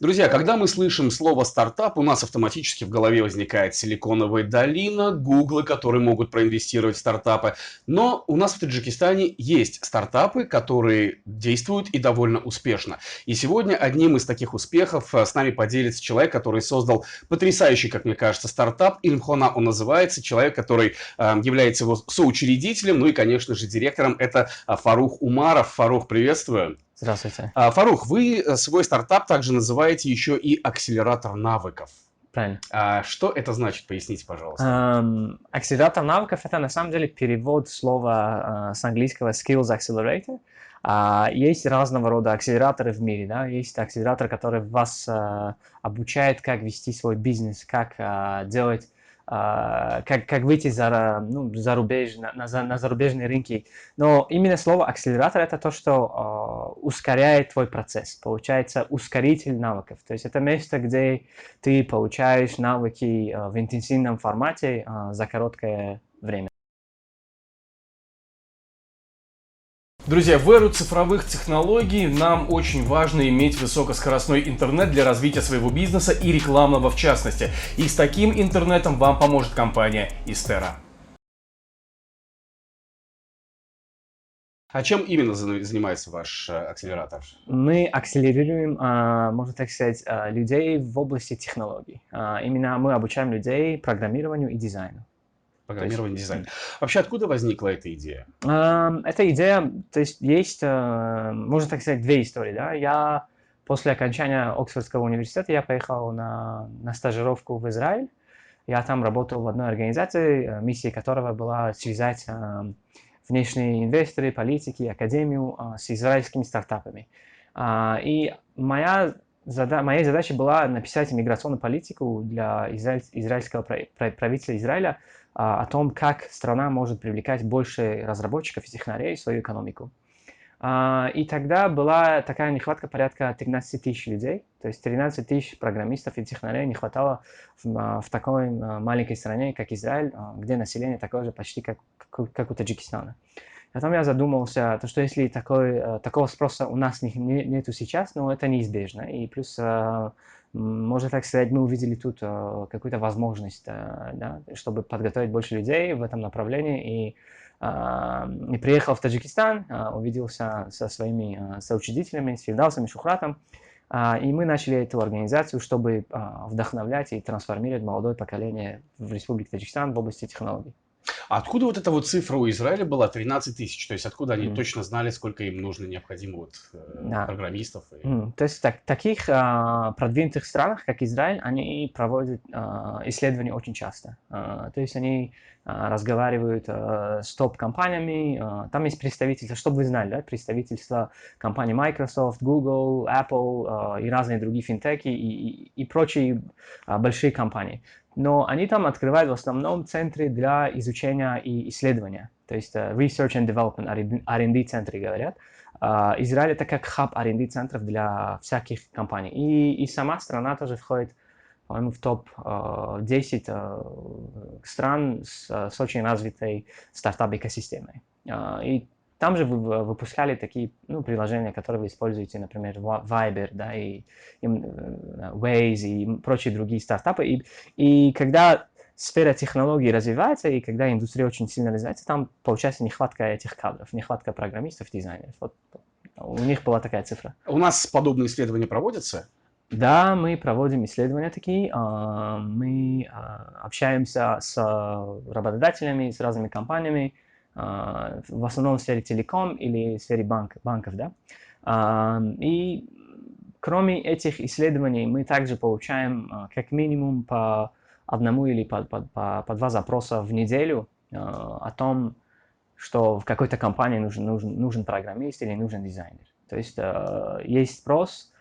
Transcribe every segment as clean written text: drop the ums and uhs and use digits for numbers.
Друзья, когда мы слышим слово «стартап», у нас автоматически в голове возникает Силиконовая долина, Гуглы, которые могут проинвестировать в стартапы. Но у нас в Таджикистане есть стартапы, которые действуют и довольно успешно. И сегодня одним из таких успехов с нами поделится человек, который создал потрясающий, как мне кажется, стартап. Илмхона он называется. Человек, который является его соучредителем, ну и, конечно же, директором. Это Фарух Умаров. Фарух, приветствую. Здравствуйте. Фарух, вы свой стартап также называете еще и акселератор навыков. Правильно. Что это значит? Поясните, пожалуйста. Акселератор навыков — это на самом деле перевод слова с английского skills accelerator. Есть разного рода акселераторы в мире, да. Есть акселератор, который вас обучает, как вести свой бизнес, как делать, как выйти за рубеж, на зарубежные рынки. Но именно слово акселератор — это то, что ускоряет твой процесс. Получается ускоритель навыков. То есть это место, где ты получаешь навыки в интенсивном формате за короткое время. Друзья, в эру цифровых технологий нам очень важно иметь высокоскоростной интернет для развития своего бизнеса и рекламного в частности. И с таким интернетом вам поможет компания Истера. А чем именно занимается ваш акселератор? Мы акселерируем, можно так сказать, людей в области технологий. Именно мы обучаем людей программированию и дизайну. Программирование, дизайн. Вообще, откуда возникла эта идея? Эта идея, то есть, можно так сказать, две истории. Да? Я после окончания Оксфордского университета я поехал на стажировку в Израиль. Я там работал в одной организации, миссия которого была связать внешние инвесторы, политики, академию с израильскими стартапами. И моей задачей была написать иммиграционную политику для израильского правительства Израиля о том, как страна может привлекать больше разработчиков и технарей в свою экономику. И тогда была такая нехватка порядка 13 тысяч людей, то есть 13 тысяч программистов и технарей не хватало в такой маленькой стране, как Израиль, где население такое же почти, как у Таджикистана. Потом я задумался, что если такого спроса у нас нету сейчас, но это неизбежно. И плюс, можно так сказать, мы увидели тут какую-то возможность, да, чтобы подготовить больше людей в этом направлении. И приехал в Таджикистан, увиделся со своими соучредителями, с Фирдавсом и Шухратом. И мы начали эту организацию, чтобы вдохновлять и трансформировать молодое поколение в Республике Таджикистан в области технологий. А откуда вот эта вот цифра у Израиля была 13 тысяч? То есть откуда они точно знали, сколько им нужно необходимо программистов? То есть в таких продвинутых странах, как Израиль, они проводят исследования очень часто. То есть они разговаривают с топ-компаниями. Там есть представительства, чтобы вы знали, да, представительства компаний Microsoft, Google, Apple и разные другие финтеки и прочие большие компании. Но они там открывают в основном центры для изучения и исследования. То есть Research and Development, R&D центры говорят. Израиль это как хаб R&D центров для всяких компаний. И сама страна тоже входит, по-моему, в топ-10 стран с очень развитой стартап-экосистемой. И там же выпускали такие приложения, которые вы используете, например, Viber, да, и Waze и прочие другие стартапы. И когда сфера технологий развивается, и когда индустрия очень сильно развивается, там получается нехватка этих кадров, нехватка программистов, дизайнеров. Вот у них была такая цифра. У нас подобные исследования проводятся? Да, мы проводим исследования такие, мы общаемся с работодателями, с разными компаниями, в основном в сфере телеком или в сфере банков, да. И кроме этих исследований мы также получаем как минимум по одному или по два запроса в неделю о том, что в какой-то компании нужен программист или нужен дизайнер. То есть есть спрос,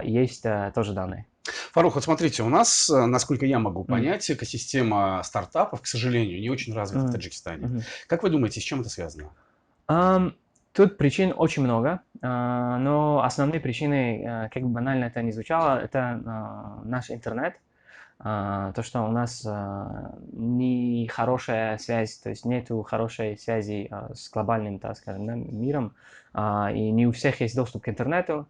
есть тоже данные. Фарух, вот смотрите, у нас, насколько я могу понять, экосистема стартапов, к сожалению, не очень развита в Таджикистане. Как вы думаете, с чем это связано? Тут причин очень много, но основные причины, как бы банально это ни звучало, это наш интернет. То, что у нас не хорошая связь, то есть нету хорошей связи с глобальным, так скажем, да, миром, и не у всех есть доступ к интернету.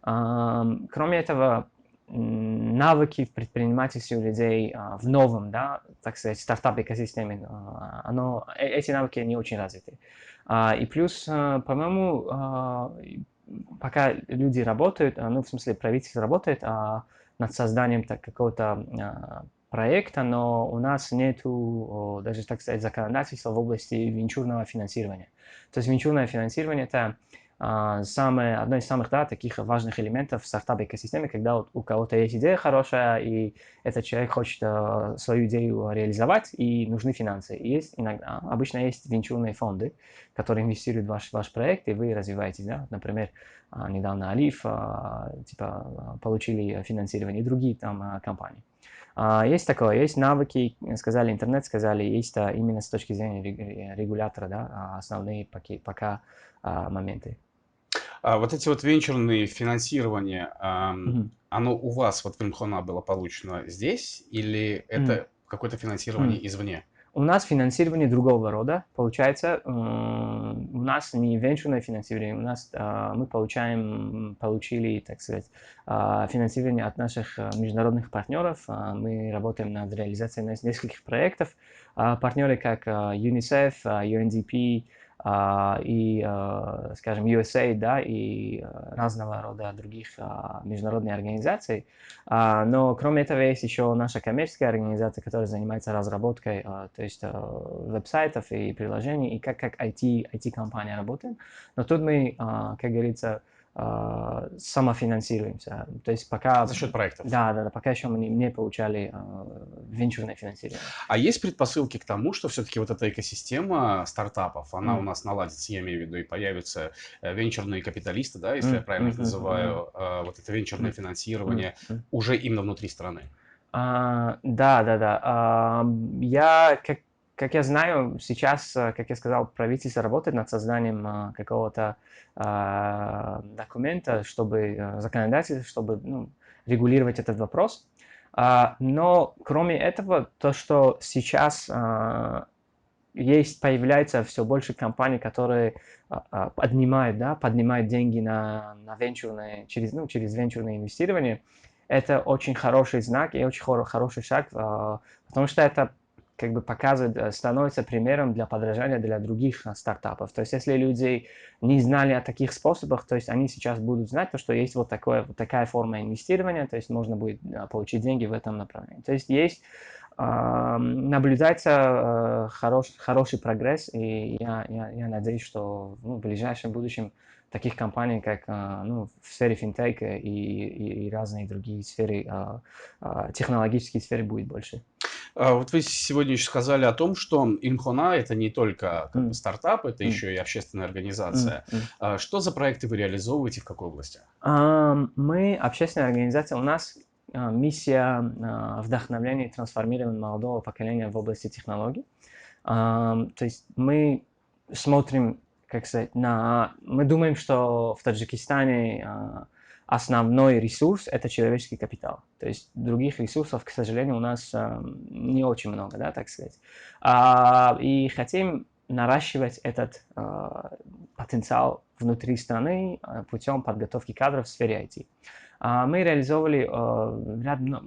Кроме этого, навыки в предпринимательстве у людей в новом, да, так сказать, стартап-экосистеме, эти навыки не очень развиты. И плюс, по-моему, пока люди работают, ну, в смысле, правительство работает над созданием какого-то проекта, но у нас нету даже, так сказать, законодательства в области венчурного финансирования. То есть венчурное финансирование – это одно из самых, да, таких важных элементов в стартап-экосистеме, когда у кого-то есть идея хорошая, и этот человек хочет свою идею реализовать, и нужны финансы. И обычно есть венчурные фонды, которые инвестируют в ваш проект, и вы развиваетесь. Да? Например, недавно Алиф получили финансирование, и другие там компании. Есть такое, есть навыки, сказали интернет, сказали, есть именно с точки зрения регулятора, да, основные пока моменты. Вот эти вот венчурные финансирования, оно у вас вот в Ilmkhona было получено здесь, или это какое-то финансирование извне? У нас финансирование другого рода. Получается, у нас не венчурное финансирование, мы получили, так сказать, финансирование от наших международных партнеров. Мы работаем над реализацией нескольких проектов. Партнеры как UNICEF, UNDP, и, скажем, USAID, да, и разного рода других международных организаций. Но кроме этого есть еще наша коммерческая организация, которая занимается разработкой, то есть веб-сайтов и приложений, и как IT-компания работаем. Но тут мы, как говорится, самофинансируемся. То есть пока... За счет проектов. Да, пока еще мы не получали венчурное финансирование. А есть предпосылки к тому, что все-таки вот эта экосистема стартапов, она у нас наладится, я имею в виду, и появятся венчурные капиталисты, да, если я правильно их называю, вот это венчурное финансирование уже именно внутри страны? Да. Как я знаю, сейчас, как я сказал, правительство работает над созданием какого-то документа, законодательства, чтобы регулировать этот вопрос. Но кроме этого, то, что сейчас появляется все больше компаний, которые поднимают деньги на венчурное, через венчурное инвестирование, это очень хороший знак и очень хороший шаг, потому что это как бы показывает, становится примером для подражания для других стартапов. То есть, если люди не знали о таких способах, то есть они сейчас будут знать, что есть вот такая форма инвестирования, то есть можно будет получить деньги в этом направлении. То есть наблюдается хороший прогресс, и я надеюсь, что в ближайшем будущем таких компаний, как в сфере финтеха и разные другие сферы, технологические сферы будет больше. Вот вы сегодня еще сказали о том, что Ilmkhona это не только стартап, это еще и общественная организация. Что за проекты вы реализовываете, в какой области? Мы общественная организация, у нас миссия вдохновления и трансформирования молодого поколения в области технологий. То есть мы смотрим, как сказать, мы думаем, что в Таджикистане основной ресурс – это человеческий капитал. То есть других ресурсов, к сожалению, у нас не очень много, да, так сказать. И хотим наращивать этот потенциал внутри страны путем подготовки кадров в сфере IT. Мы реализовывали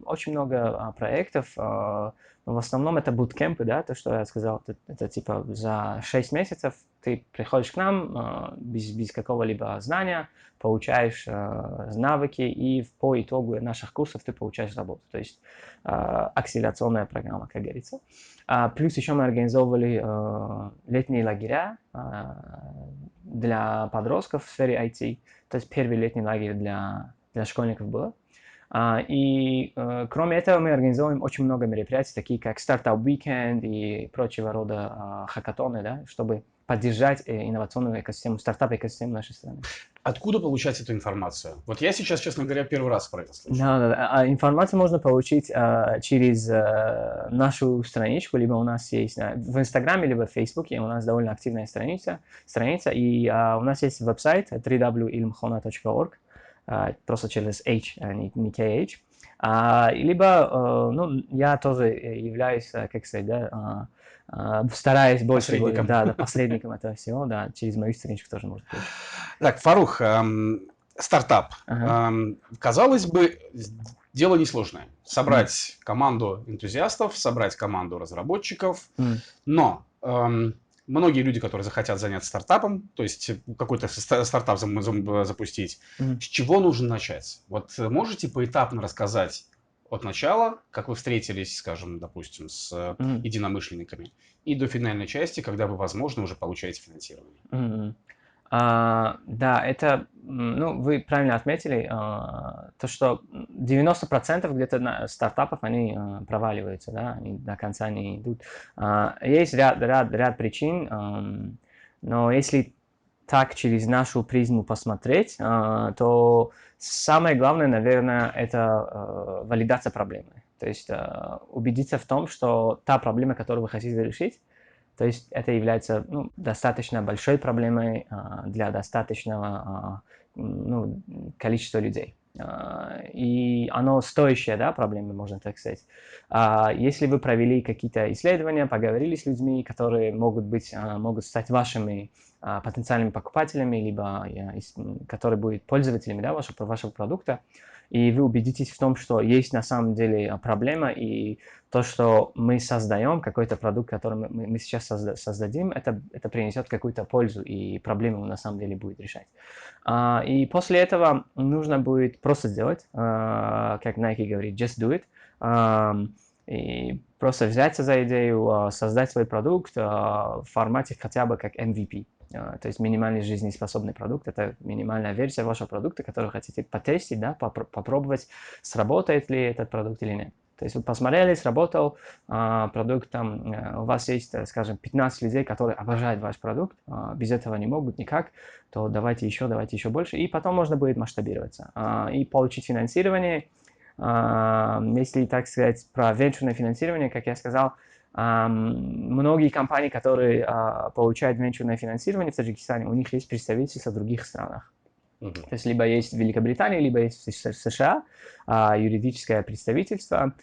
очень много проектов. В основном это буткемпы, да, то, что я сказал, это типа за 6 месяцев ты приходишь к нам без какого-либо знания, получаешь навыки, и по итогу наших курсов ты получаешь работу. То есть акселерационная программа, как говорится. Плюс еще мы организовывали летние лагеря для подростков в сфере IT. То есть первый летний лагерь для школьников было. И кроме этого мы организовываем очень много мероприятий, такие как Startup Weekend и прочего рода хакатоны, да, чтобы поддержать инновационную экосистему, стартап-экосистему нашей страны. Откуда получать эту информацию? Вот я сейчас, честно говоря, первый раз про это слышу. Да. Информацию можно получить через нашу страничку, либо у нас есть в Инстаграме, либо в Фейсбуке, у нас довольно активная страница, и у нас есть веб-сайт www.ilmkhona.org, просто через H, а не KH. Либо, я тоже являюсь, как сказать, да, стараюсь больше посредником этого всего, да, через мою страничку тоже можно получить. Так, Фарух, стартап. Казалось бы, Дело несложное. Собрать команду энтузиастов, собрать команду разработчиков, но многие люди, которые захотят заняться стартапом, то есть какой-то стартап запустить, с чего нужно начать? Вот можете поэтапно рассказать от начала, как вы встретились, скажем, допустим, с единомышленниками, и до финальной части, когда вы, возможно, уже получаете финансирование? Да, это, ну, вы правильно отметили, то, что 90% где-то стартапов, они проваливаются, да, они до конца не идут. Есть ряд причин, но если так через нашу призму посмотреть, то самое главное, наверное, это валидация проблемы. То есть убедиться в том, что та проблема, которую вы хотите решить, то есть это является достаточно большой проблемой для достаточного количества людей. И оно стоящая, да, проблема, можно так сказать. Если вы провели какие-то исследования, поговорили с людьми, которые могут стать вашими потенциальными покупателями, либо которые будут пользователями, да, вашего продукта, и вы убедитесь в том, что есть на самом деле проблема, и то, что мы создаем, какой-то продукт, который мы сейчас создадим, это принесет какую-то пользу, и проблему на самом деле будет решать. И после этого нужно будет просто сделать, как Nike говорит, just do it, и просто взяться за идею, создать свой продукт в формате хотя бы как MVP. То есть минимальный жизнеспособный продукт – это минимальная версия вашего продукта, которую вы хотите потестить, да, попробовать, сработает ли этот продукт или нет. То есть вы посмотрели, сработал продукт, там, у вас есть, скажем, 15 людей, которые обожают ваш продукт, без этого не могут никак, то давайте еще больше, и потом можно будет масштабироваться и получить финансирование. Если, так сказать, про венчурное финансирование, как я сказал, многие компании, которые получают венчурное финансирование в Таджикистане, у них есть представительства в других странах. То есть либо есть в Великобритании, либо есть в США юридическое представительство,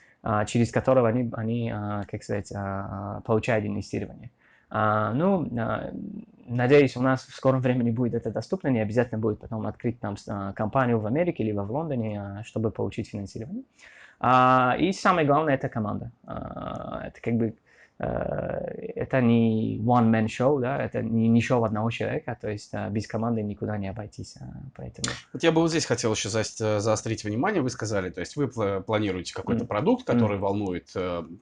через которого они как сказать, получают инвестирование. Надеюсь, у нас в скором времени будет это доступно, не обязательно будет потом открыть там компанию в Америке, либо в Лондоне, чтобы получить финансирование. И самое главное – это команда. Это как бы это не one-man show, да, это не шоу одного человека, то есть без команды никуда не обойтись. Поэтому... Вот я бы вот здесь хотел еще заострить внимание, вы сказали, то есть вы планируете какой-то продукт, который волнует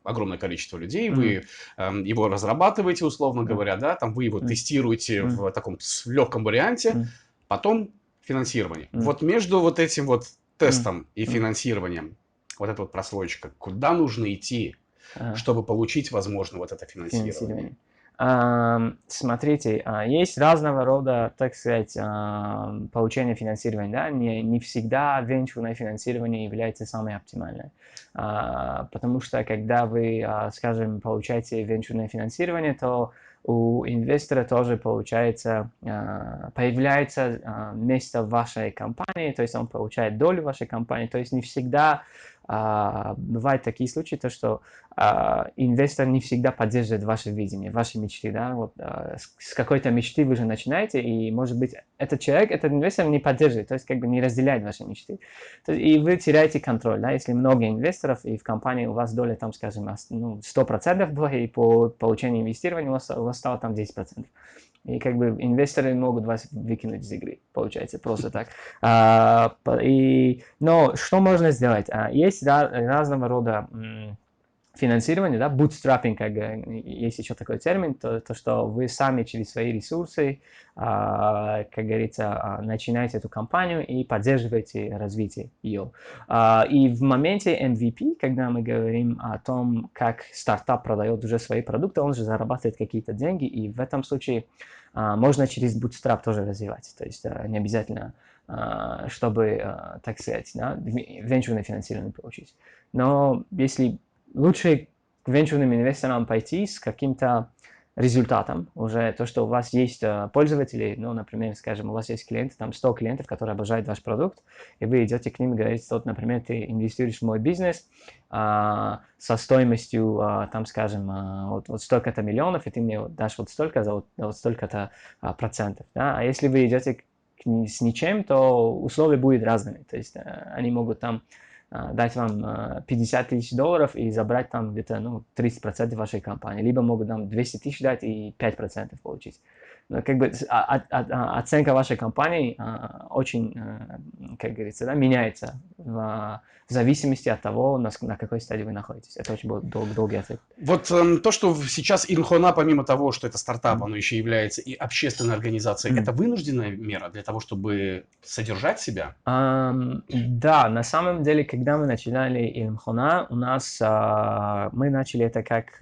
огромное количество людей, вы его разрабатываете, условно говоря, да, там вы его тестируете в таком легком варианте, потом финансирование. Вот между вот этим вот тестом и финансированием, вот эта вот прослойка, куда нужно идти, чтобы получить, возможно, вот это финансирование? Смотрите, есть разного рода, так сказать, получение финансирования. Да? Не всегда венчурное финансирование является самым оптимальным. Потому что, когда вы, скажем, получаете венчурное финансирование, то у инвестора тоже появляется место в вашей компании, то есть он получает долю в вашей компании, то есть не всегда бывают такие случаи, то что инвестор не всегда поддерживает ваше видение, ваши мечты, да, вот с какой-то мечты вы же начинаете, и может быть этот инвестор не поддерживает, то есть как бы не разделяет ваши мечты, и вы теряете контроль, да, если много инвесторов, и в компании у вас доля там, скажем, 100% была, и по получению инвестирования у вас стало там 10%. И как бы инвесторы могут вас выкинуть из игры, получается, просто так. Но что можно сделать? Есть разного рода финансирование, да, bootstrapping, как есть еще такой термин, то, что вы сами через свои ресурсы, как говорится, начинаете эту компанию и поддерживаете развитие ее. И в моменте MVP, когда мы говорим о том, как стартап продает уже свои продукты, он же зарабатывает какие-то деньги, и в этом случае можно через bootstrap тоже развивать, то есть не обязательно чтобы, так сказать, да, венчурное финансирование получить. Но если лучше к венчурным инвесторам пойти с каким-то результатом, уже то, что у вас есть пользователи, ну, например, скажем, у вас есть клиенты, там 100 клиентов, которые обожают ваш продукт, и вы идете к ним и говорите, вот, например, ты инвестируешь в мой бизнес со стоимостью, там, скажем, вот столько-то миллионов, и ты мне дашь вот столько за вот столько-то процентов, да? А если вы идете с ничем, то условия будут разными, то есть они могут там дать вам 50 тысяч долларов и забрать там где-то 30% вашей компании, либо могут нам 200 тысяч дать и 5% получить. Но как бы оценка вашей компании очень, как говорится, да, меняется в зависимости от того, на какой стадии вы находитесь. Это очень долгий ответ. Вот то, что сейчас Илмхона, помимо того, что это стартап, оно еще является и общественной организацией, это вынужденная мера для того, чтобы содержать себя? Да, на самом деле, когда мы начинали Илмхона, мы начали это как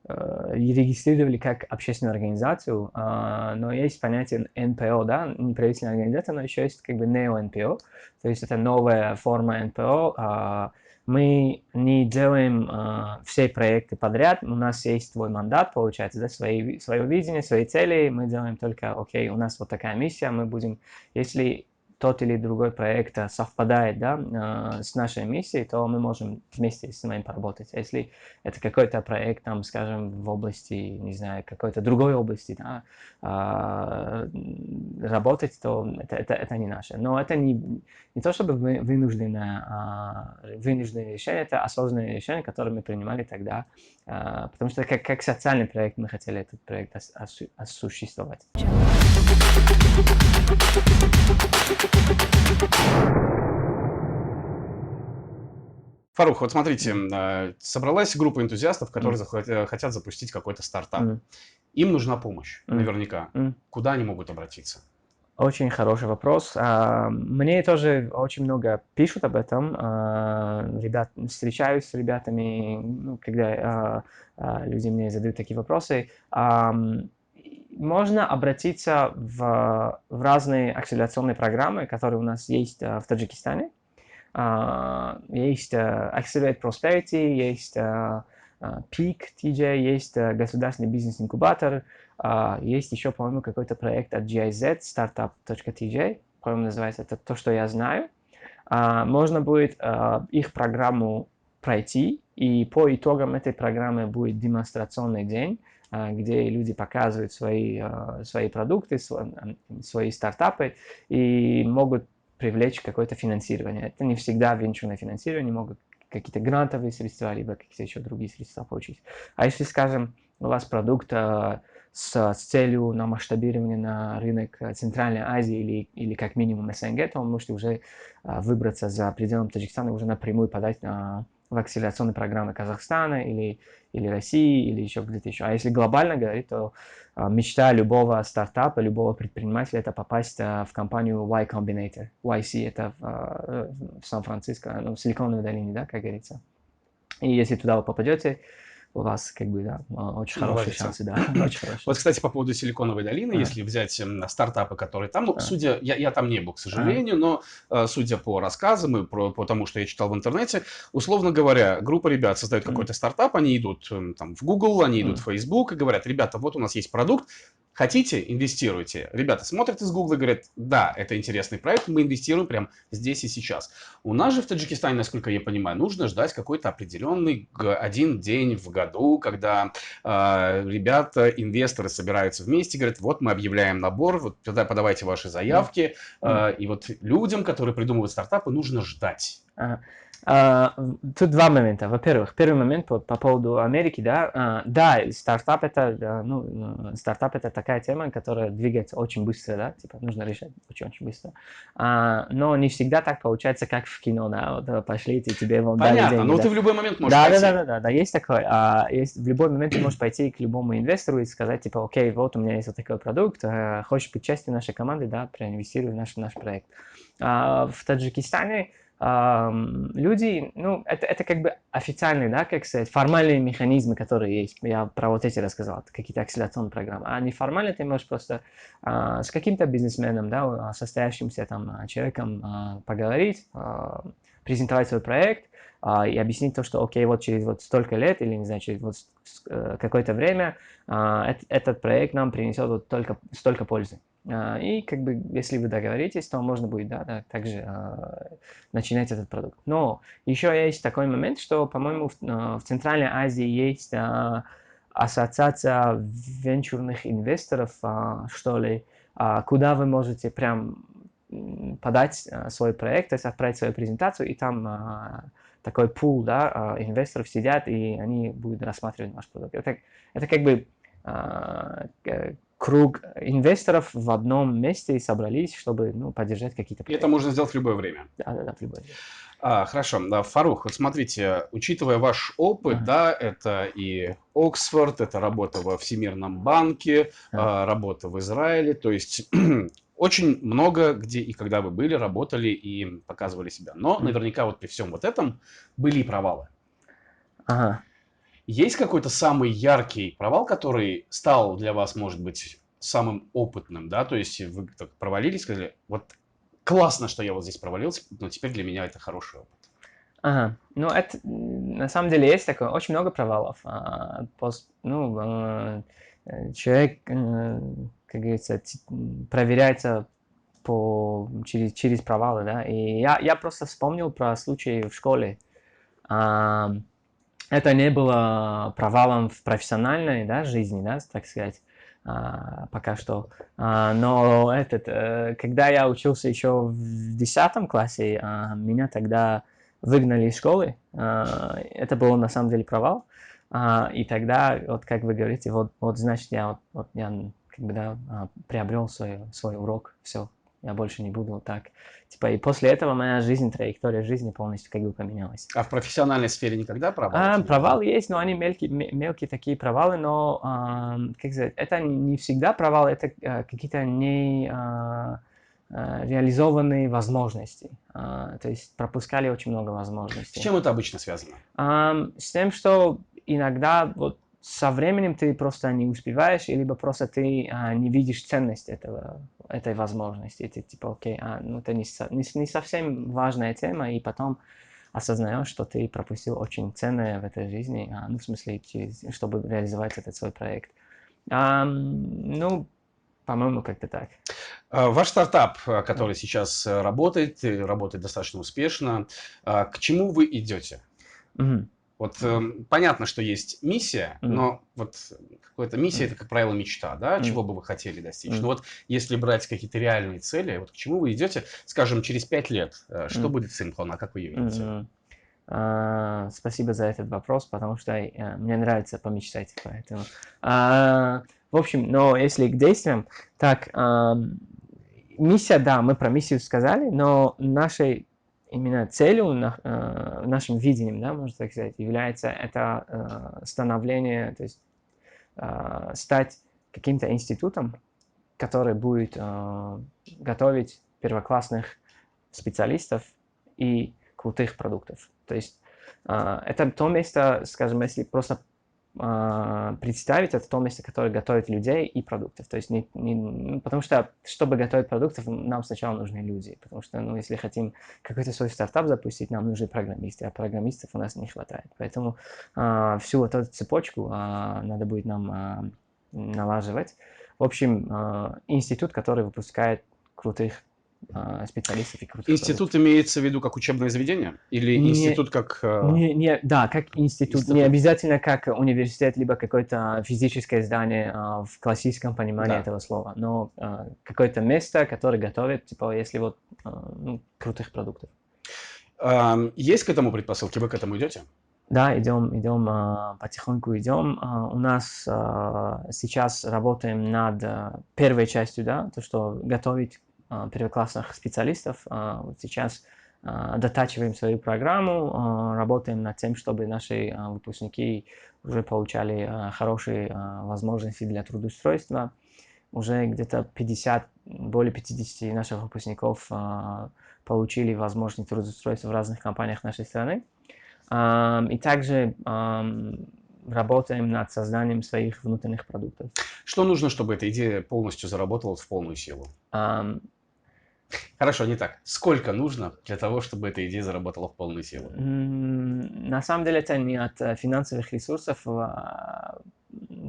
регистрировали как общественную организацию, но есть понятие НПО, да, неправительственная организация, но еще есть как бы нео-НПО, то есть это новая форма НПО. Мы не делаем все проекты подряд, у нас есть свой мандат, получается, да, свое видение, свои цели, мы делаем только, окей, у нас вот такая миссия, мы будем, если тот или другой проект совпадает, да, с нашей миссией, то мы можем вместе с ним поработать. Если это какой-то проект, там, скажем, в области, не знаю, какой-то другой области, да, работать, то это не наше. Но это не то чтобы вынужденное решение, это осознанное решение, которое мы принимали тогда, потому что как социальный проект мы хотели этот проект осуществовать. Фарух, вот смотрите, собралась группа энтузиастов, которые хотят запустить какой-то стартап. Им нужна помощь, наверняка. Куда они могут обратиться? Очень хороший вопрос. Мне тоже очень много пишут об этом. Встречаюсь с ребятами, когда люди мне задают такие вопросы. Можно обратиться в разные акселерационные программы, которые у нас есть в Таджикистане. Есть Accelerate Prosperity, есть Peak TJ, есть государственный бизнес-инкубатор, есть еще, по-моему, какой-то проект от GIZ, Startup.tj, по-моему, называется, это то, что я знаю. Можно будет их программу пройти, и по итогам этой программы будет демонстрационный день, где люди показывают свои продукты, свои стартапы и могут привлечь какое-то финансирование. Это не всегда венчурное финансирование, могут какие-то грантовые средства, либо какие-то еще другие средства получить. А если, скажем, у вас продукт с целью на масштабирование на рынок Центральной Азии или как минимум СНГ, то вы можете уже выбраться за пределами Таджикистана, уже напрямую подать в акселерационные программы Казахстана или России, или еще где-то еще. А если глобально говорить, то мечта любого стартапа, любого предпринимателя – это попасть в компанию Y Combinator. YC – это в Сан-Франциско, в Силиконовой долине, да, как говорится. И если туда вы попадете, у вас как бы, да, очень хорошие шансы, да, очень хорошие. Вот, кстати, по поводу Силиконовой долины, если взять стартапы, которые там, судя, я там не был, к сожалению, но судя по рассказам и по тому, что я читал в интернете, условно говоря, группа ребят создает какой-то стартап, они идут там в Google, они идут в Facebook и говорят: ребята, вот у нас есть продукт, хотите, инвестируйте. Ребята смотрят из Google и говорят: да, это интересный проект, мы инвестируем прямо здесь и сейчас. У нас же в Таджикистане, насколько я понимаю, нужно ждать какой-то определенный один день в году, когда ребята, инвесторы собираются вместе, говорят: вот мы объявляем набор, вот тогда подавайте ваши заявки. И вот людям, которые придумывают стартапы, нужно ждать. Тут два момента. Во-первых, первый момент по поводу Америки, да, стартап это такая тема, которая двигается очень быстро, да, типа нужно решать очень быстро. Но не всегда так получается, как в кино, да, вот пошлите, тебе вам дали деньги. Понятно, но ты в любой момент можешь пойти. Да, есть такое. В любой момент ты можешь пойти к любому инвестору и сказать, типа: окей, вот у меня есть вот такой продукт, хочешь быть частью нашей команды, да, проинвестируй в наш проект. В Таджикистане люди, это как бы официальные, да, как сказать, формальные механизмы, которые есть. Я про вот эти рассказал, какие-то акселерационные программы. А неформально ты можешь просто с каким-то бизнесменом, да, состоявшимся там человеком поговорить, презентовать свой проект и объяснить то, что окей, вот через вот столько лет или, не знаю, через вот какое-то время этот проект нам принесет вот только столько пользы. И как бы, если вы договоритесь, то можно будет, да, также начинать этот продукт. Но еще есть такой момент, что, по-моему, в Центральной Азии есть ассоциация венчурных инвесторов, что ли, куда вы можете прям подать свой проект, то есть отправить свою презентацию, и там такой пул, да, инвесторов сидят, и они будут рассматривать ваш продукт. Это как бы круг инвесторов в одном месте собрались, чтобы поддержать какие-то И это проекты. можно сделать в любое время. Да, в любое время. Хорошо. Да, Фарух, вот смотрите, учитывая ваш опыт, Ага. да, это и Оксфорд, это работа во Всемирном банке, работа в Израиле, то есть очень много где и когда вы были, работали и показывали себя. Но наверняка вот при всем вот этом были и провалы. Ага. Есть какой-то самый яркий провал, который стал для вас, может быть, самым опытным, да? То есть вы так провалились, сказали, вот классно, что я вот здесь провалился, но теперь для меня это хороший опыт. Ага. Ну, это на самом деле есть такое, очень много провалов. Человек, как говорится, проверяется через провалы, да. И я просто вспомнил про случай в школе. Это не было провалом в профессиональной, да, жизни, да, так сказать, пока что. Но когда я учился еще в 10 классе, меня тогда выгнали из школы. Это был на самом деле провал. И тогда, вот как вы говорите, вот значит, я как бы, да, приобрел свой урок, все. Я больше не буду так. Типа, и после этого моя жизнь, траектория жизни полностью как бы поменялась. А в профессиональной сфере никогда провалы? Провалы есть, но они мелкие такие провалы, но, как сказать, это не всегда провалы, это какие-то не реализованные возможности. То есть пропускали очень много возможностей. С чем это обычно связано? С тем, что иногда вот со временем ты просто не успеваешь, либо просто ты не видишь ценность этой возможности. И ты типа, окей, это не совсем важная тема, и потом осознаешь, что ты пропустил очень ценное в этой жизни, в смысле, чтобы реализовать этот свой проект. По-моему, как-то так. Ваш стартап, который сейчас работает, и работает достаточно успешно, к чему вы идете? Вот понятно, что есть миссия, но вот какая-то миссия это, как правило, мечта, да, чего бы вы хотели достичь. Но вот если брать какие-то реальные цели, вот к чему вы идете, скажем, через 5 лет, что будет симплона, как вы ее видите? Спасибо за этот вопрос, потому что мне нравится помечтать. Поэтому, в общем, но если к действиям, так, миссия, да, мы про миссию сказали, но нашей именно целью, нашим видением, да, можно так сказать, является это становление, то есть стать каким-то институтом, который будет готовить первоклассных специалистов и крутых продуктов. То есть это то место, скажем, если просто представить, это то место, которое готовит людей и продуктов. То есть потому что, чтобы готовить продуктов, нам сначала нужны люди. Потому что, если хотим какой-то свой стартап запустить, нам нужны программисты, а программистов у нас не хватает. Поэтому всю вот эту цепочку надо будет нам налаживать. В общем, институт, который выпускает крутых специалистов и крутых Институт продуктов. имеется в виду как учебное заведение? Или институт как... Да, как институт. Не обязательно как университет, либо какое-то физическое здание в классическом понимании этого слова. Но какое-то место, которое готовит, типа, если вот крутых продуктов. Есть к этому предпосылки? Вы к этому идете? Да, идем, потихоньку идем. У нас сейчас работаем над первой частью, да, то, что готовить первоклассных специалистов. Вот сейчас дотачиваем свою программу, работаем над тем, чтобы наши выпускники уже получали хорошие возможности для трудоустройства. Уже где-то более 50 наших выпускников получили возможность трудоустройства в разных компаниях нашей страны. И также работаем над созданием своих внутренних продуктов. Что нужно, чтобы эта идея полностью заработала в полную силу? Хорошо, не так. Сколько нужно для того, чтобы эта идея заработала в полную силу? На самом деле это не от финансовых ресурсов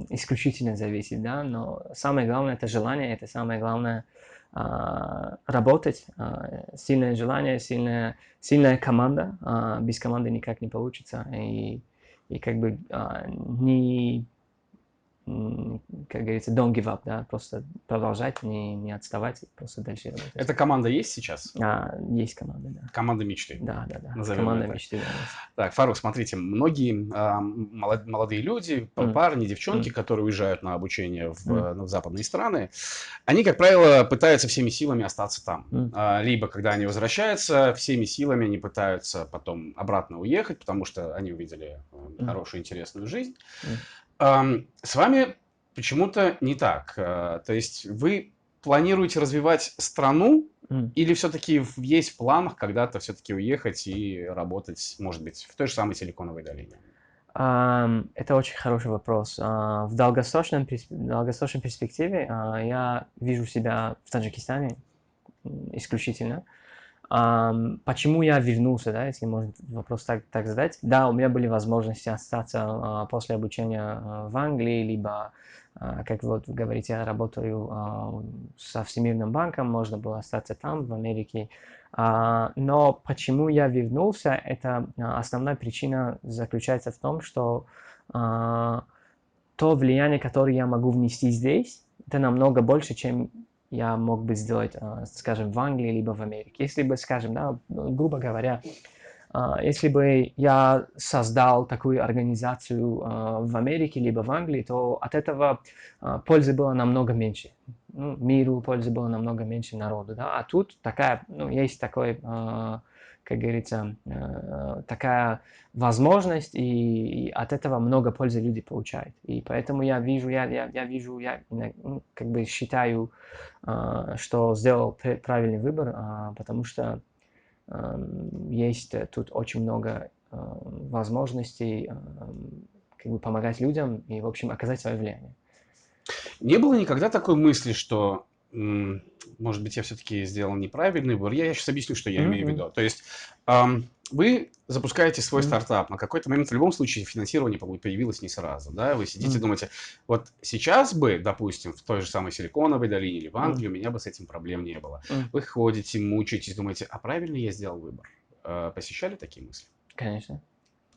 исключительно зависит, да, но самое главное это желание, это самое главное работать, сильное желание, сильная команда, без команды никак не получится, и как бы как говорится, don't give up, да, просто продолжать, не отставать, просто дальше работать. Эта команда есть сейчас? Есть команда, да. Команда мечты. Да. Назовем Команда это. мечты, да, есть. Так, Фарух, смотрите, многие молодые люди, парни, девчонки, которые уезжают на обучение в западные страны, они, как правило, пытаются всеми силами остаться там. Либо, когда они возвращаются, всеми силами они пытаются потом обратно уехать, потому что они увидели хорошую, интересную жизнь. С вами почему-то не так. То есть вы планируете развивать страну, или все-таки есть в планах когда-то все-таки уехать и работать, может быть, в той же самой Силиконовой долине? Это очень хороший вопрос. В долгосрочной перспективе я вижу себя в Таджикистане исключительно. Почему я вернулся, да, если можно вопрос так задать? Да, у меня были возможности остаться после обучения в Англии, либо, как вот вы говорите, я работаю со Всемирным банком, можно было остаться там, в Америке. Но почему я вернулся, это основная причина заключается в том, что то влияние, которое я могу внести здесь, это намного больше, чем я мог бы сделать, скажем, в Англии, либо в Америке. Если бы, скажем, да, грубо говоря, если бы я создал такую организацию в Америке, либо в Англии, то от этого пользы было намного меньше. Миру пользы было намного меньше народу. Да? А тут есть такой, как говорится, такая возможность, и от этого много пользы люди получают. И поэтому я как бы считаю, что сделал правильный выбор, потому что есть тут очень много возможностей как бы помогать людям и, в общем, оказать свое влияние. Не было никогда такой мысли, что, может быть, я все-таки сделал неправильный выбор? Я сейчас объясню, что я имею в виду. То есть вы запускаете свой стартап, на какой-то момент в любом случае финансирование появилось не сразу, да? Вы сидите и думаете, вот сейчас бы, допустим, в той же самой Силиконовой долине или в Англии у меня бы с этим проблем не было. Вы ходите, мучаетесь, думаете, а правильно я сделал выбор? Посещали такие мысли? Конечно.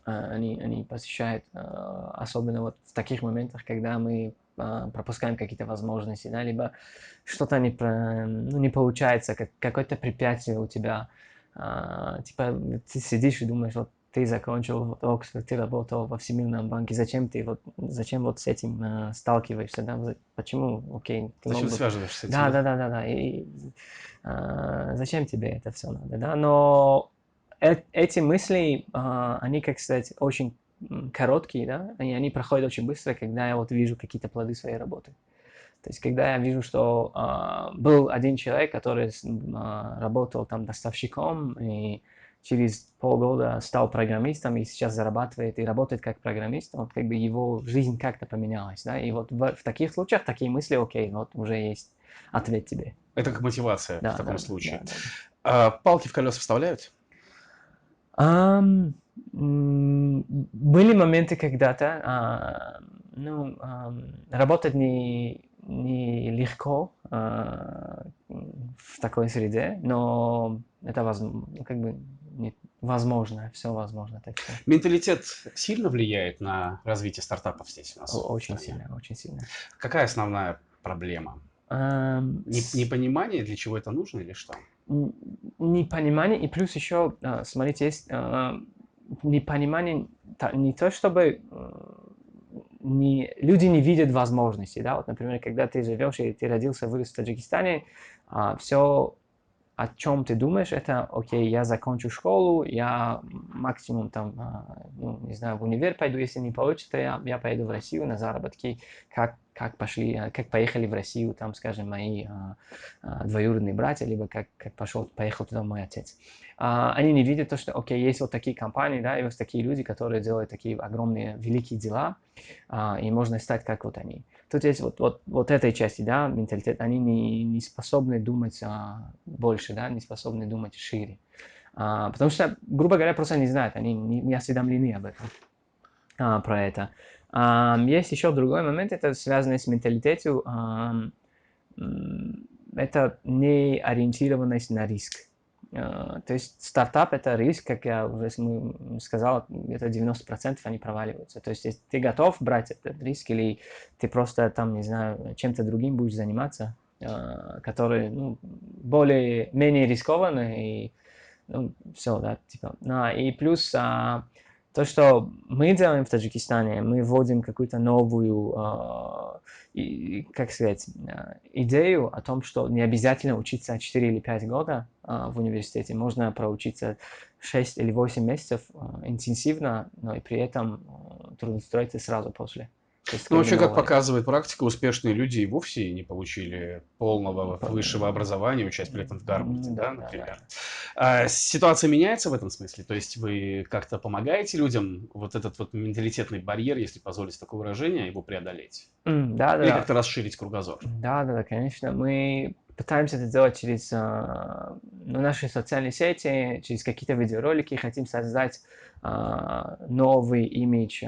Они посещают, особенно вот в таких моментах, когда мы пропускаем какие-то возможности, да, либо что-то не получается, какое-то препятствие у тебя. Типа ты сидишь и думаешь, вот ты закончил Оксфорд, ты работал во Всемирном банке, зачем вот с этим сталкиваешься, да? Почему? Окей. Зачем связываешься с этим? Да. И зачем тебе это все надо, да? Но эти мысли, они, как сказать, очень короткие, да, и они проходят очень быстро, когда я вот вижу какие-то плоды своей работы. То есть, когда я вижу, что был один человек, который работал там доставщиком, и через полгода стал программистом, и сейчас зарабатывает и работает как программист, вот как бы его жизнь как-то поменялась, да, и вот в таких случаях такие мысли, окей, вот уже есть ответ тебе. Это как мотивация в таком случае. Да. Палки в колеса вставляют? Были моменты когда-то, работать не легко в такой среде, но это возможно, все возможно. Так что. Менталитет сильно влияет на развитие стартапов здесь у нас? Очень сильно. Какая основная проблема? Непонимание, для чего это нужно или что? Непонимание, и плюс еще, смотрите, есть непонимание, не то чтобы люди не видят возможностей, да, вот, например, когда ты живешь и ты родился, вырос в Таджикистане, все, о чем ты думаешь, это, окей, я закончу школу, я максимум там, не знаю, в универ пойду, если не получится, я поеду в Россию на заработки, как поехали в Россию, там, скажем, мои двоюродные братья, либо как поехал туда мой отец. Они не видят то, что, окей, есть вот такие компании, да, есть такие люди, которые делают такие огромные, великие дела, и можно стать как вот они. Тут есть вот этой части, да, менталитет, они не способны думать больше, да, не способны думать шире. Потому что, грубо говоря, просто не знают, они не осведомлены об этом, про это. Есть еще другой момент, это связано с менталитетом, это не ориентированность на риск. То есть стартап – это риск, как я уже сказал, это 90% они проваливаются. То есть если ты готов брать этот риск или ты просто там, не знаю, чем-то другим будешь заниматься, который более-менее рискованный, и все, да, типа. И плюс то, что мы делаем в Таджикистане, мы вводим какую-то новую, как сказать, идею о том, что не обязательно учиться 4 или 5 года в университете. Можно проучиться 6 или 8 месяцев интенсивно, но и при этом трудоустроиться сразу после. Ну, вообще, как показывает практика, успешные люди и вовсе не получили полного высшего образования, учась при этом в Гарварде, да, например. Ситуация меняется в этом смысле? То есть вы как-то помогаете людям вот этот вот менталитетный барьер, если позволить такое выражение, его преодолеть? Да. Или как-то расширить кругозор? Да, конечно. Мы пытаемся это делать через наши социальные сети, через какие-то видеоролики, хотим создать новый имидж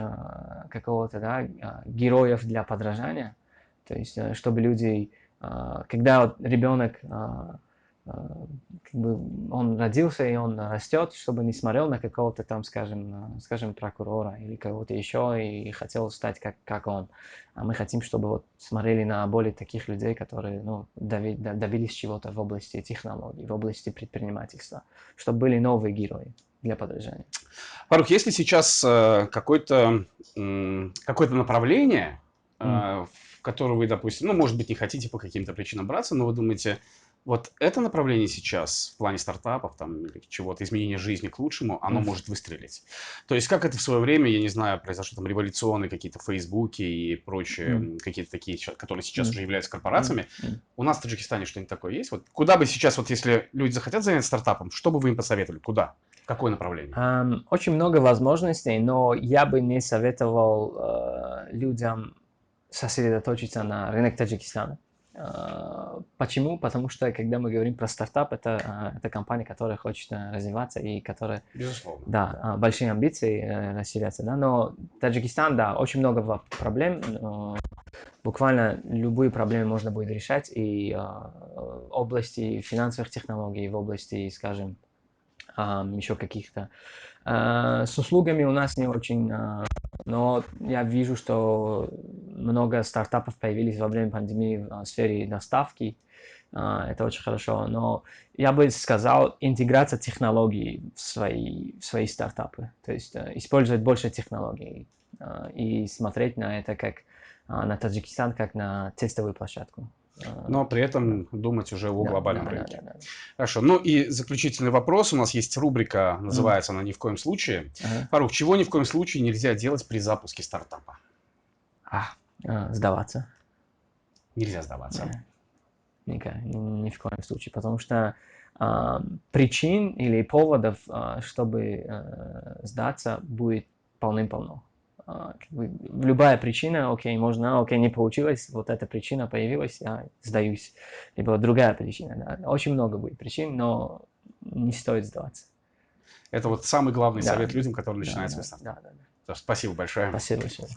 какого-то, да, героев для подражания. То есть, чтобы люди, когда ребенок, как бы он родился и он растет, чтобы не смотрел на какого-то там, скажем, прокурора или кого-то еще и хотел стать как он. А мы хотим, чтобы вот смотрели на более таких людей, которые добились чего-то в области технологий, в области предпринимательства, чтобы были новые герои для подражания. Фарух, если сейчас какое-то направление, в которое вы, допустим, может быть, не хотите по каким-то причинам браться, но вы думаете, вот это направление сейчас в плане стартапов там, или чего-то, изменения жизни к лучшему, оно может выстрелить. То есть, как это в свое время, я не знаю, произошло там революционные какие-то Фейсбуки и прочие какие-то такие, которые сейчас уже являются корпорациями. У нас в Таджикистане что-нибудь такое есть? Вот куда бы сейчас, вот если люди захотят заняться стартапом, что бы вы им посоветовали? Куда? Какое направление? Очень много возможностей, но я бы не советовал людям сосредоточиться на рынке Таджикистана. Почему? Потому что, когда мы говорим про стартап, это компания, которая хочет развиваться и которая, безусловно, да, большие амбиции расширяться, да, но Таджикистан, да, очень много проблем, буквально любые проблемы можно будет решать и в области финансовых технологий, в области, скажем, еще каких-то. С услугами у нас не очень, но я вижу, что много стартапов появились во время пандемии в сфере доставки. Это очень хорошо, но я бы сказал, интеграция технологий в свои стартапы. То есть использовать больше технологий и смотреть на это как на Таджикистан, как на тестовую площадку. Но при этом думать уже о глобальном рынке. Да. Хорошо. Ну и заключительный вопрос. У нас есть рубрика, называется она «Ни в коем случае». Фарух, чего ни в коем случае нельзя делать при запуске стартапа? Сдаваться. Нельзя сдаваться. Ни в коем случае. Потому что причин или поводов, чтобы сдаться, будет полным-полно. Любая причина, можно, не получилось, вот эта причина появилась, я сдаюсь. Либо другая причина, да. Очень много будет причин, но не стоит сдаваться. Это вот самый главный совет людям, которые начинают свой стартап. Да. Спасибо большое. Спасибо большое.